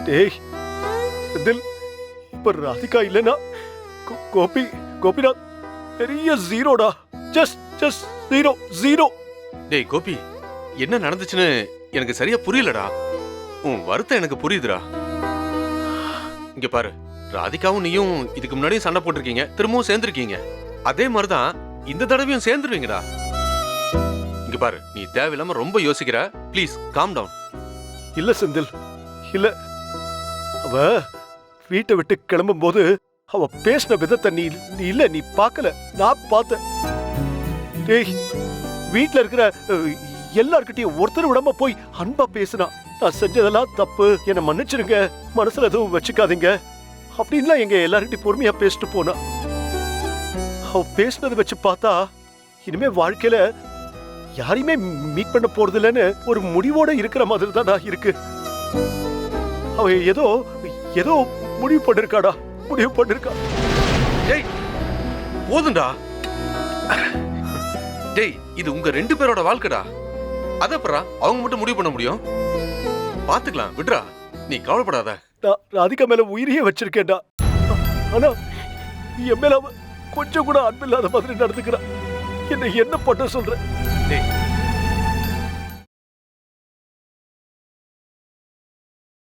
டேய் செந்தில், இப்ப ராதிகா இல்லைன்னா கோபிநாத் பெரிய ஜீரோடா. Just zero. டேய் கோபி, என்ன நடந்துச்சுன்னு எனக்கு சரியா புரியலடா. உன் வருத்தம் எனக்கு புரியுதுடா. இங்க பாரு, ராதிகாவும் நீயும் இதுக்கு முன்னாடியும் சண்டை போட்டிருக்கீங்க, திரும்பவும் சேர்ந்துருக்கீங்க. அதே மாதிரிதான் இந்த தடவையும் சேர்ந்துருவீங்கடா. இங்க பாரு, நீ தேவையில்லாம ரொம்ப யோசிக்கிற. Please calm down. இல்ல செந்தில், இல்ல. அவ வீட்டை விட்டு கிளம்பும் போது அவ பேசின விதத்தை நீ பார்க்கல, நான் பார்த்தேன். டேய், வீட்டுல இருக்கிற எல்லார்கிட்டயும் ஒருத்தர் விடாம போய் அன்பா பேசினா. நான் செஞ்சதெல்லாம் தப்பு, என்னை மன்னிச்சிருங்க, மனசுல எதுவும் வச்சுக்காதீங்க அப்படின்லாம் எங்க எல்லார்கிட்டையும் பொறுமையா பேசிட்டு போனா. அவ பேசினதை வச்சு பார்த்தா இனிமே வாழ்க்கையில யாரையுமே மீட் பண்ண போறது இல்லைன்னு ஒரு முடிவோட இருக்கிற மாதிரி தான் இருக்கு. அவ ஏதோ முடிவு பண்ணிருக்கா. டேய் போதும்டா. டேய், இது உங்க 2 பேரோட வாழ்க்கைடா. அதப்புறம் அவங்க மட்டும் முடிவு பண்ண முடியும்? பாத்துக்கலாம், விட்றா, நீ கவலைப்படாத. நான் ராதிகா மேல உயிரையே வச்சிருக்கேன்டா. ஆனா என் மேல அவ கொஞ்சம் கூட அன்பில்லாத மாதிரி நடந்துக்கிறா. என்ன பண்ண சொல்ற? டேய்